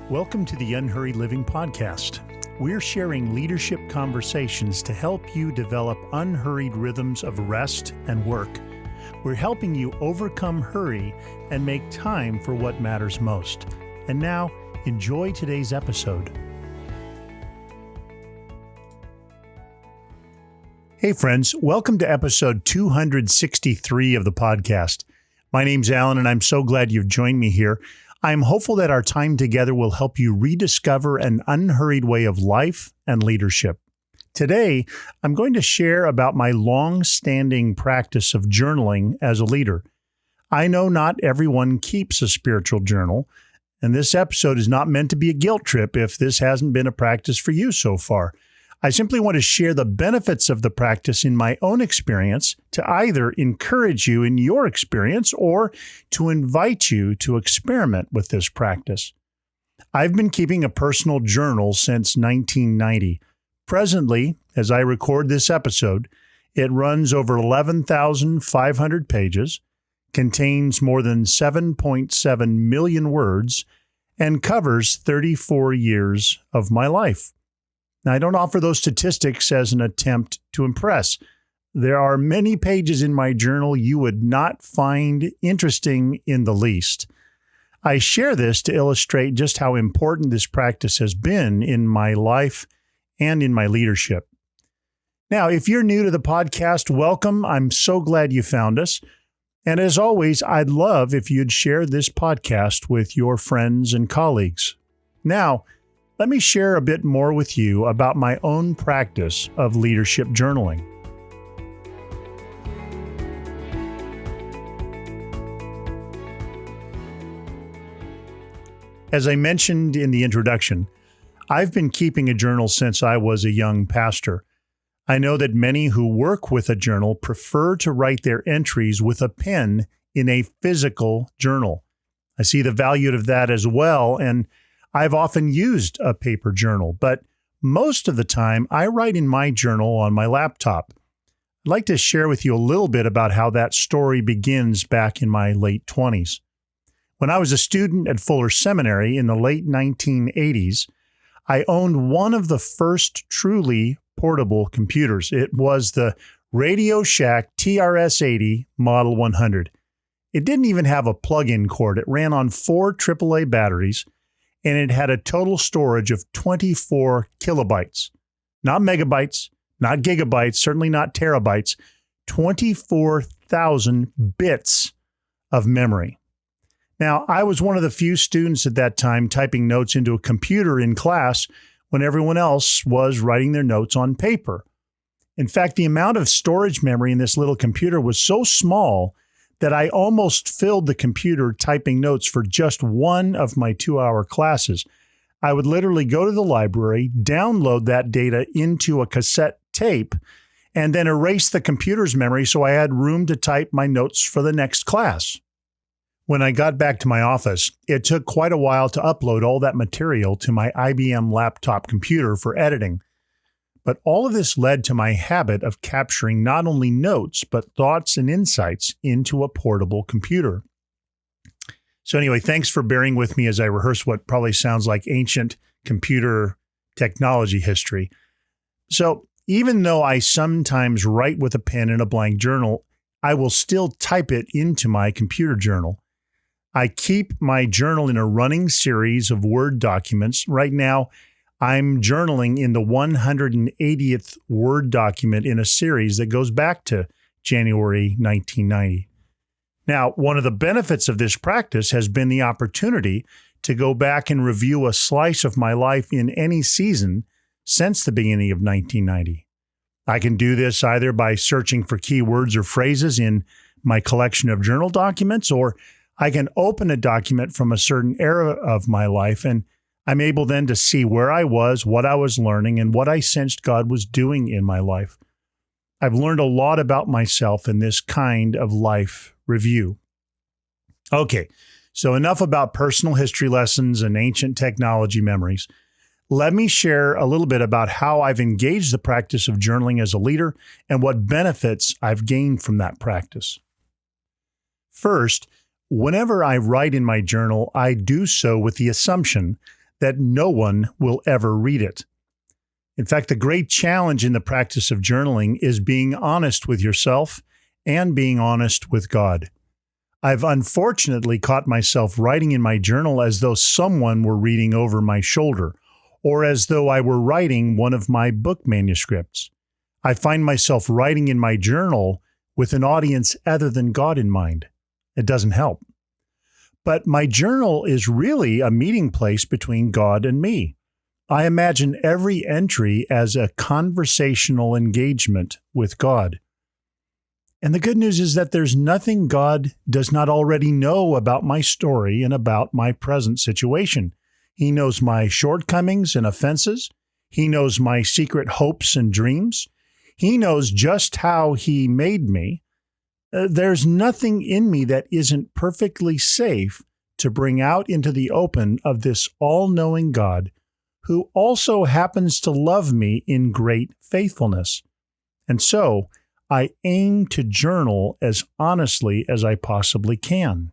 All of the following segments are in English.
Welcome to the Unhurried Living Podcast. We're sharing leadership conversations to help you develop unhurried rhythms of rest and work. We're helping you overcome hurry and make time for what matters most. And now, enjoy today's episode. Hey friends, welcome to episode 263 of the podcast. My name's Alan, and I'm so glad you've joined me here. I'm hopeful that our time together will help you rediscover an unhurried way of life and leadership. Today, I'm going to share about my long-standing practice of journaling as a leader. I know not everyone keeps a spiritual journal, and this episode is not meant to be a guilt trip if this hasn't been a practice for you so far. I simply want to share the benefits of the practice in my own experience to either encourage you in your experience or to invite you to experiment with this practice. I've been keeping a personal journal since 1990. Presently, as I record this episode, it runs over 11,500 pages, contains more than 7.7 million words, and covers 34 years of my life. Now, I don't offer those statistics as an attempt to impress. There are many pages in my journal you would not find interesting in the least. I share this to illustrate just how important this practice has been in my life and in my leadership. Now, if you're new to the podcast, welcome. I'm so glad you found us. And as always, I'd love if you'd share this podcast with your friends and colleagues. Now, let me share a bit more with you about my own practice of leadership journaling. As I mentioned in the introduction, I've been keeping a journal since I was a young pastor. I know that many who work with a journal prefer to write their entries with a pen in a physical journal. I see the value of that as well, and I've often used a paper journal, but most of the time I write in my journal on my laptop. I'd like to share with you a little bit about how that story begins back in my late 20s. When I was a student at Fuller Seminary in the late 1980s, I owned one of the first truly portable computers. It was the Radio Shack TRS-80 Model 100. It didn't even have a plug-in cord. It ran on 4 AAA batteries, and it had a total storage of 24 kilobytes. Not megabytes, not gigabytes, certainly not terabytes, 24,000 bits of memory. Now, I was one of the few students at that time typing notes into a computer in class when everyone else was writing their notes on paper. In fact, the amount of storage memory in this little computer was so small that I almost filled the computer typing notes for just one of my 2-hour classes. I would literally go to the library, download that data into a cassette tape, and then erase the computer's memory so I had room to type my notes for the next class. When I got back to my office, it took quite a while to upload all that material to my IBM laptop computer for editing. But all of this led to my habit of capturing not only notes, but thoughts and insights into a portable computer. So anyway, thanks for bearing with me as I rehearse what probably sounds like ancient computer technology history. So even though I sometimes write with a pen in a blank journal, I will still type it into my computer journal. I keep my journal in a running series of Word documents. Right now, I'm journaling in the 180th Word document in a series that goes back to January 1990. Now, one of the benefits of this practice has been the opportunity to go back and review a slice of my life in any season since the beginning of 1990. I can do this either by searching for keywords or phrases in my collection of journal documents, or I can open a document from a certain era of my life, and I'm able then to see where I was, what I was learning, and what I sensed God was doing in my life. I've learned a lot about myself in this kind of life review. Okay, so enough about personal history lessons and ancient technology memories. Let me share a little bit about how I've engaged the practice of journaling as a leader and what benefits I've gained from that practice. First, whenever I write in my journal, I do so with the assumption that no one will ever read it. In fact, the great challenge in the practice of journaling is being honest with yourself and being honest with God. I've unfortunately caught myself writing in my journal as though someone were reading over my shoulder, or as though I were writing one of my book manuscripts. I find myself writing in my journal with an audience other than God in mind. It doesn't help. But my journal is really a meeting place between God and me. I imagine every entry as a conversational engagement with God. And the good news is that there's nothing God does not already know about my story and about my present situation. He knows my shortcomings and offenses. He knows my secret hopes and dreams. He knows just how He made me. There's nothing in me that isn't perfectly safe to bring out into the open of this all-knowing God, who also happens to love me in great faithfulness. And so, I aim to journal as honestly as I possibly can.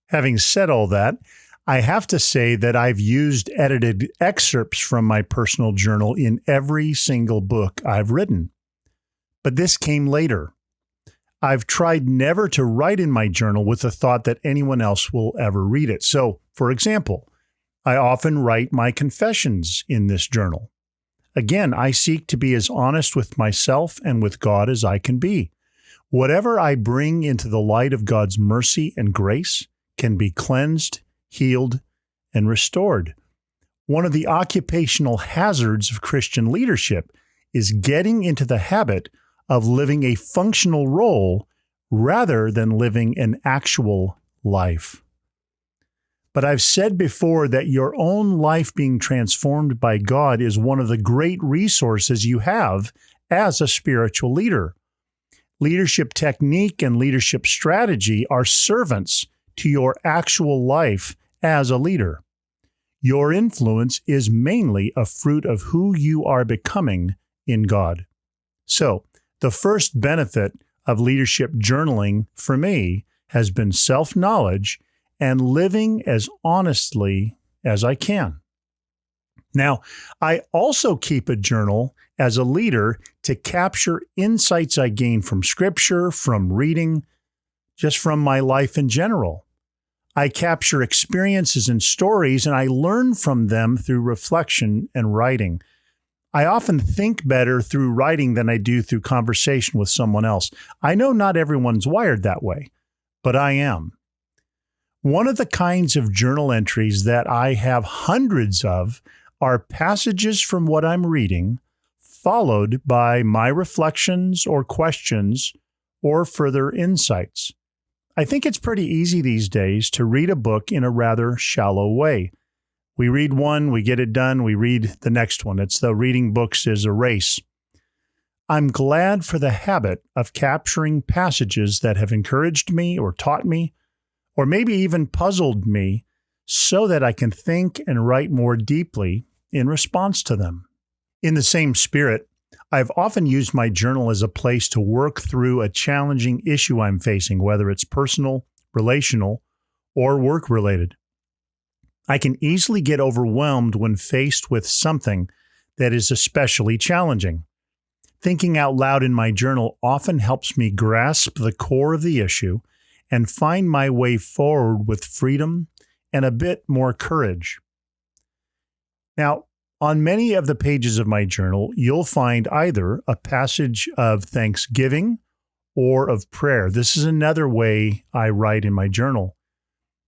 Having said all that, I have to say that I've used edited excerpts from my personal journal in every single book I've written. But this came later. I've tried never to write in my journal with the thought that anyone else will ever read it. So, for example, I often write my confessions in this journal. Again, I seek to be as honest with myself and with God as I can be. Whatever I bring into the light of God's mercy and grace can be cleansed, healed, and restored. One of the occupational hazards of Christian leadership is getting into the habit of living a functional role rather than living an actual life. But I've said before that your own life being transformed by God is one of the great resources you have as a spiritual leader. Leadership technique and leadership strategy are servants to your actual life as a leader. Your influence is mainly a fruit of who you are becoming in God. So, the first benefit of leadership journaling for me has been self-knowledge and living as honestly as I can. Now, I also keep a journal as a leader to capture insights I gain from Scripture, from reading, just from my life in general. I capture experiences and stories, and I learn from them through reflection and writing. I often think better through writing than I do through conversation with someone else. I know not everyone's wired that way, but I am. One of the kinds of journal entries that I have hundreds of are passages from what I'm reading, followed by my reflections or questions or further insights. I think it's pretty easy these days to read a book in a rather shallow way. We read one, we get it done, we read the next one. It's though reading books is a race. I'm glad for the habit of capturing passages that have encouraged me or taught me, or maybe even puzzled me, so that I can think and write more deeply in response to them. In the same spirit, I've often used my journal as a place to work through a challenging issue I'm facing, whether it's personal, relational, or work-related. I can easily get overwhelmed when faced with something that is especially challenging. Thinking out loud in my journal often helps me grasp the core of the issue and find my way forward with freedom and a bit more courage. Now, on many of the pages of my journal, you'll find either a passage of thanksgiving or of prayer. This is another way I write in my journal.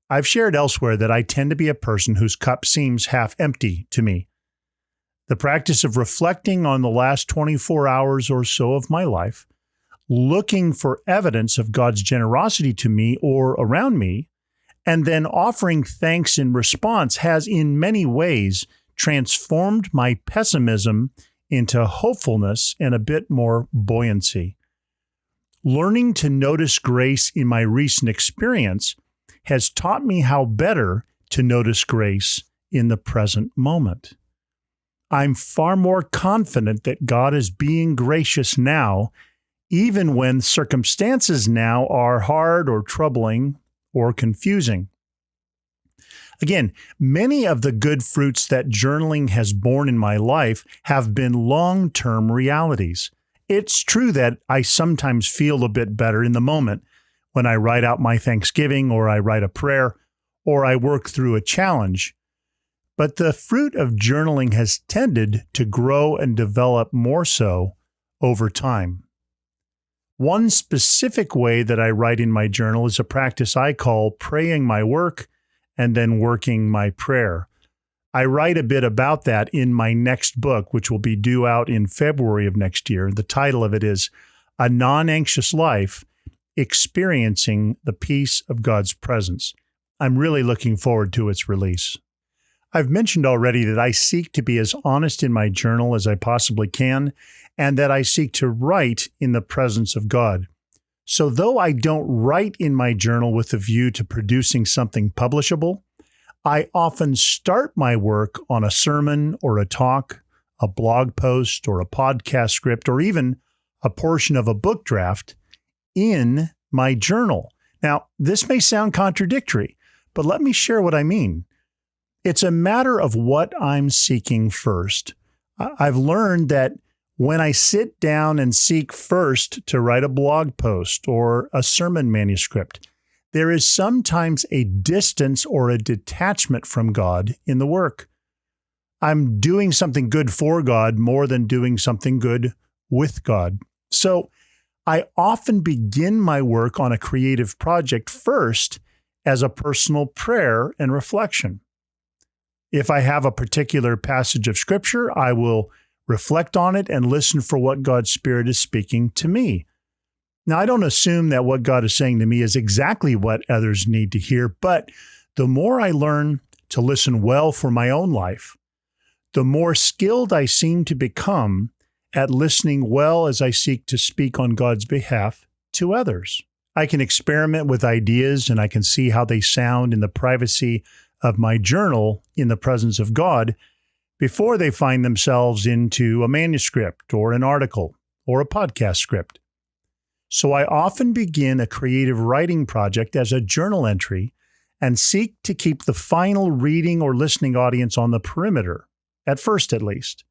I've shared elsewhere that I tend to be a person whose cup seems half empty to me. The practice of reflecting on the last 24 hours or so of my life, looking for evidence of God's generosity to me or around me, and then offering thanks in response has in many ways transformed my pessimism into hopefulness and a bit more buoyancy. Learning to notice grace in my recent experience has taught me how better to notice grace in the present moment. I'm far more confident that God is being gracious now, even when circumstances now are hard or troubling or confusing. Again, many of the good fruits that journaling has borne in my life have been long-term realities. It's true that I sometimes feel a bit better in the moment when I write out my Thanksgiving, or I write a prayer, or I work through a challenge. But the fruit of journaling has tended to grow and develop more so over time. One specific way that I write in my journal is a practice I call praying my work and then working my prayer. I write a bit about that in my next book, which will be due out in February of next year. The title of it is A Non-Anxious Life, Experiencing the Peace of God's Presence. I'm really looking forward to its release. I've mentioned already that I seek to be as honest in my journal as I possibly can, and that I seek to write in the presence of God. So though I don't write in my journal with a view to producing something publishable, I often start my work on a sermon or a talk, a blog post or a podcast script, or even a portion of a book draft in my journal. Now, this may sound contradictory, but let me share what I mean. It's a matter of what I'm seeking first. I've learned that when I sit down and seek first to write a blog post or a sermon manuscript, there is sometimes a distance or a detachment from God in the work. I'm doing something good for God more than doing something good with God. So I often begin my work on a creative project first as a personal prayer and reflection. If I have a particular passage of Scripture, I will reflect on it and listen for what God's Spirit is speaking to me. Now, I don't assume that what God is saying to me is exactly what others need to hear, but the more I learn to listen well for my own life, the more skilled I seem to become at listening well as I seek to speak on God's behalf to others. I can experiment with ideas and I can see how they sound in the privacy of my journal in the presence of God before they find themselves into a manuscript or an article or a podcast script. So I often begin a creative writing project as a journal entry and seek to keep the final reading or listening audience on the perimeter, at first at least.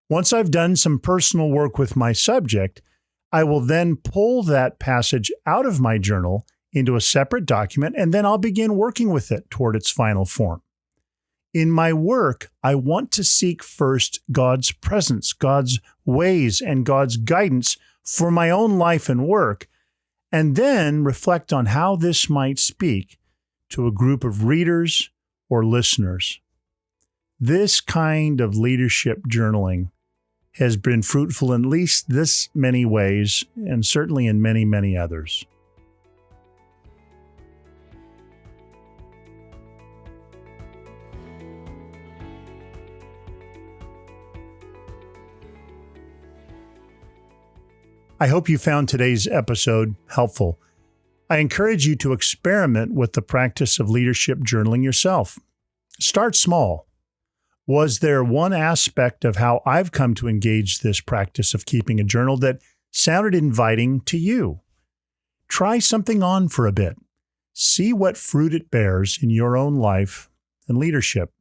Once I've done some personal work with my subject, I will then pull that passage out of my journal into a separate document, and then I'll begin working with it toward its final form. In my work, I want to seek first God's presence, God's ways, and God's guidance for my own life and work, and then reflect on how this might speak to a group of readers or listeners. This kind of leadership journaling has been fruitful in at least this many ways, and certainly in many, many others. I hope you found today's episode helpful. I encourage you to experiment with the practice of leadership journaling yourself. Start small. Was there one aspect of how I've come to engage this practice of keeping a journal that sounded inviting to you? Try something on for a bit. See what fruit it bears in your own life and leadership.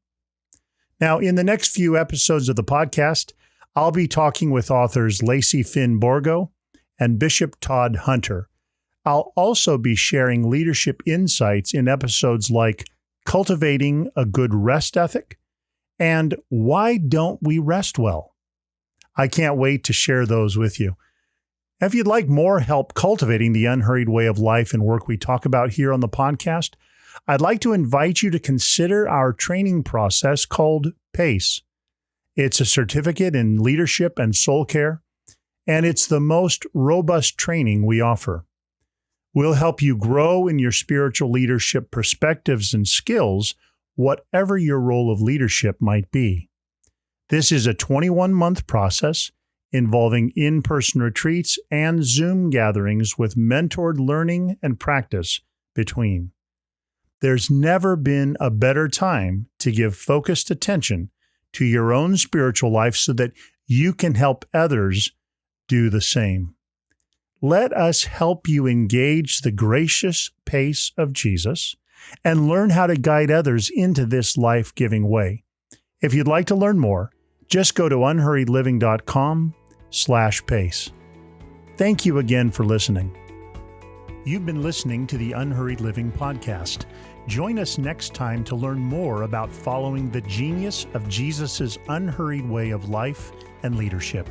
Now, in the next few episodes of the podcast, I'll be talking with authors Lacey Finn Borgo and Bishop Todd Hunter. I'll also be sharing leadership insights in episodes like Cultivating a Good Rest Ethic and Why Don't We Rest Well? I can't wait to share those with you. If you'd like more help cultivating the unhurried way of life and work we talk about here on the podcast, I'd like to invite you to consider our training process called PACE. It's a certificate in leadership and soul care, and it's the most robust training we offer. We'll help you grow in your spiritual leadership perspectives and skills, whatever your role of leadership might be. This is a 21-month process involving in-person retreats and Zoom gatherings with mentored learning and practice between. There's never been a better time to give focused attention to your own spiritual life so that you can help others do the same. Let us help you engage the gracious pace of Jesus and learn how to guide others into this life-giving way. If you'd like to learn more, just go to unhurriedliving.com/pace. Thank you again for listening. You've been listening to the Unhurried Living podcast. Join us next time to learn more about following the genius of Jesus' unhurried way of life and leadership.